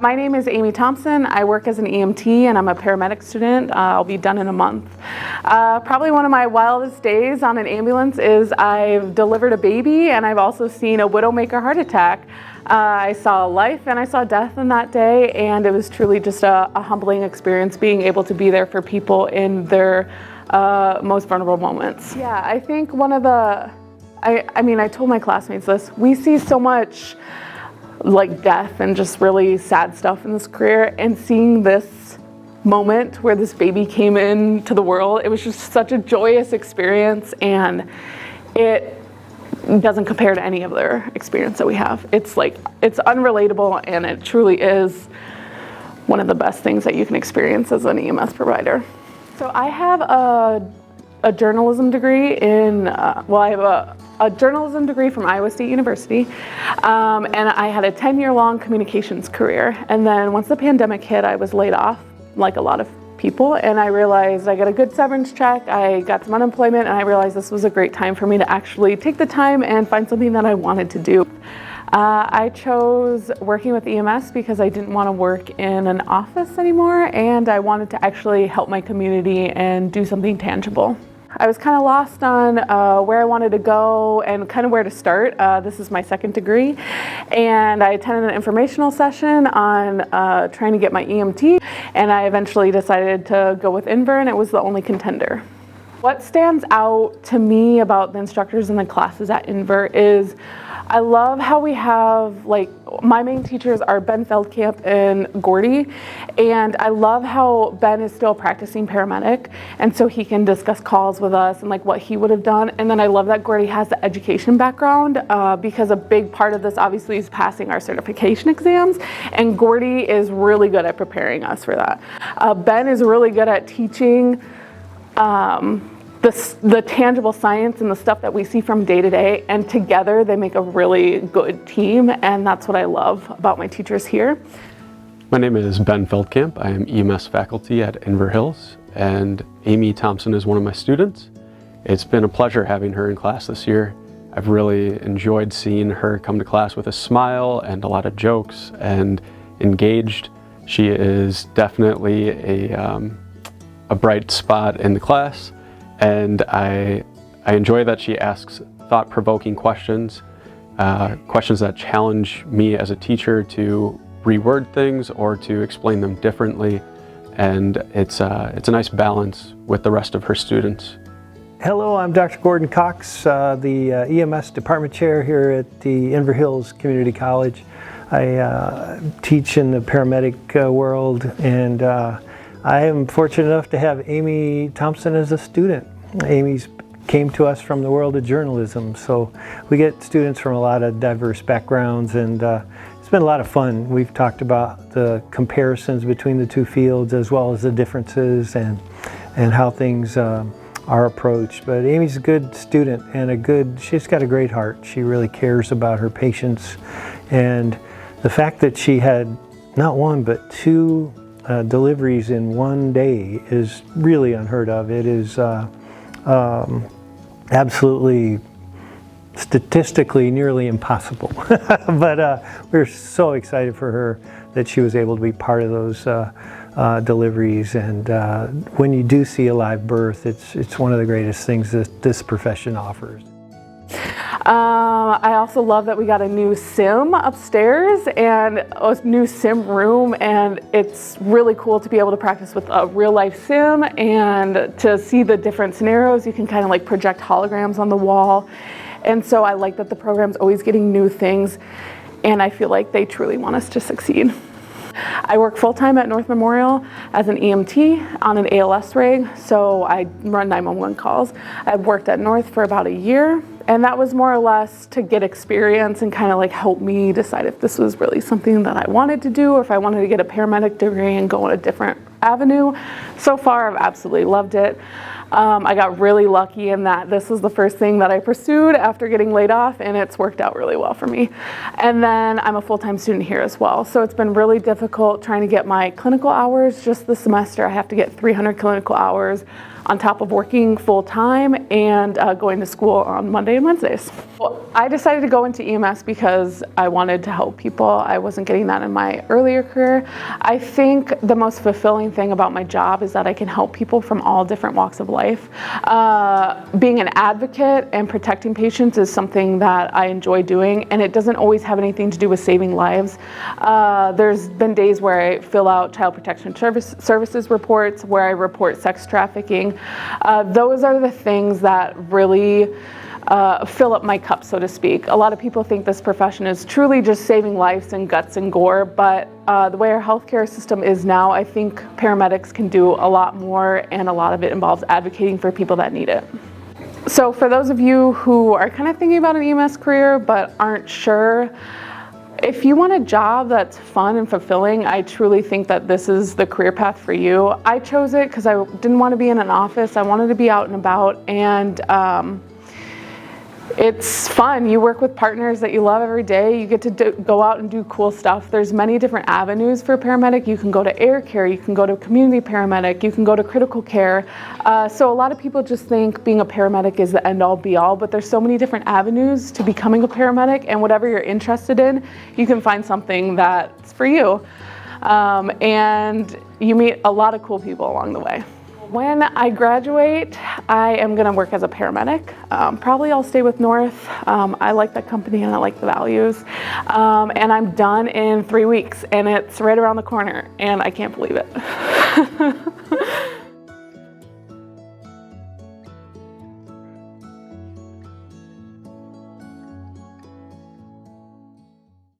My name is Amy Thompson. I work as an EMT and I'm a paramedic student. I'll be done in a month. Probably one of my wildest days on an ambulance is I've delivered a baby and I've also seen a widowmaker heart attack. I saw life and I saw death in that day, and it was truly just a humbling experience being able to be there for people in their most vulnerable moments. Yeah, I think one of the, I told my classmates this, we see so much like death and just really sad stuff in this career, and seeing this moment where this baby came into the world, it was just such a joyous experience, and it doesn't compare to any other experience that we have. It's unrelatable, and it truly is one of the best things that you can experience as an EMS provider. So I have a journalism degree in, I have a journalism degree from Iowa State University, and I had a 10-year-long communications career. And then once the pandemic hit, I was laid off, like a lot of people, and I realized I got a good severance check, I got some unemployment, and I realized this was a great time for me to actually take the time and find something that I wanted to do. I chose working with EMS because I didn't want to work in an office anymore, and I wanted to actually help my community and do something tangible. I was kind of lost on where I wanted to go and kind of where to start. This is my second degree, and I attended an informational session on trying to get my EMT, and I eventually decided to go with Inver, and it was the only contender. What stands out to me about the instructors and the classes at Inver is I love how we have, my main teachers are Ben Feldkamp and Gordy, and I love how Ben is still a practicing paramedic, and so he can discuss calls with us and what he would have done. And then I love that Gordy has the education background because a big part of this obviously is passing our certification exams, and Gordy is really good at preparing us for that. Ben is really good at teaching the tangible science and the stuff that we see from day to day, and together they make a really good team, and that's what I love about my teachers here. My name is Ben Feldkamp. I am EMS faculty at Inver Hills, and Amy Thompson is one of my students. It's been a pleasure having her in class this year. I've really enjoyed seeing her come to class with a smile and a lot of jokes and engaged. She is definitely a bright spot in the class. And I enjoy that she asks thought-provoking questions, questions that challenge me as a teacher to reword things or to explain them differently. And it's a nice balance with the rest of her students. Hello, I'm Dr. Gordon Cox, the EMS department chair here at the Inver Hills Community College. I teach in the paramedic world, and I am fortunate enough to have Amy Thompson as a student. Amy came to us from the world of journalism, so we get students from a lot of diverse backgrounds, and it's been a lot of fun. We've talked about the comparisons between the two fields as well as the differences and how things are approached. But Amy's a good student and she's got a great heart. She really cares about her patients, and the fact that she had not one but two deliveries in one day is really unheard of. It is absolutely statistically nearly impossible. But we're so excited for her that she was able to be part of those deliveries. And when you do see a live birth, it's one of the greatest things that this profession offers. I also love that we got a new sim upstairs and a new sim room, and it's really cool to be able to practice with a real life sim and to see the different scenarios. You can kind of project holograms on the wall, and so I like that the program's always getting new things, and I feel like they truly want us to succeed. I work full-time at North Memorial as an EMT on an ALS rig, so I run 911 calls. I've worked at North for about a year, and that was more or less to get experience and kind of help me decide if this was really something that I wanted to do or if I wanted to get a paramedic degree and go on a different avenue. So far, I've absolutely loved it. I got really lucky in that this was the first thing that I pursued after getting laid off, and it's worked out really well for me. And then I'm a full-time student here as well, so it's been really difficult trying to get my clinical hours. Just this semester I have to get 300 clinical hours on top of working full-time and going to school on Monday and Wednesdays. Well, I decided to go into EMS because I wanted to help people. I wasn't getting that in my earlier career. I think the most fulfilling thing about my job is that I can help people from all different walks of life. Being an advocate and protecting patients is something that I enjoy doing, and it doesn't always have anything to do with saving lives. There's been days where I fill out child protection services reports, where I report sex trafficking. Those are the things that really fill up my cup, so to speak. A lot of people think this profession is truly just saving lives and guts and gore, but the way our healthcare system is now, I think paramedics can do a lot more, and a lot of it involves advocating for people that need it. So for those of you who are kind of thinking about an EMS career but aren't sure, if you want a job that's fun and fulfilling, I truly think that this is the career path for you. I chose it because I didn't want to be in an office. I wanted to be out and about, and it's fun. You work with partners that you love every day. You get to go out and do cool stuff. There's many different avenues for a paramedic. You can go to air care, you can go to community paramedic, you can go to critical care. So a lot of people just think being a paramedic is the end all be all, but there's so many different avenues to becoming a paramedic, and whatever you're interested in, you can find something that's for you. And you meet a lot of cool people along the way. When I graduate, I am going to work as a paramedic. Probably I'll stay with North. I like the company and I like the values. And I'm done in 3 weeks, and it's right around the corner, and I can't believe it.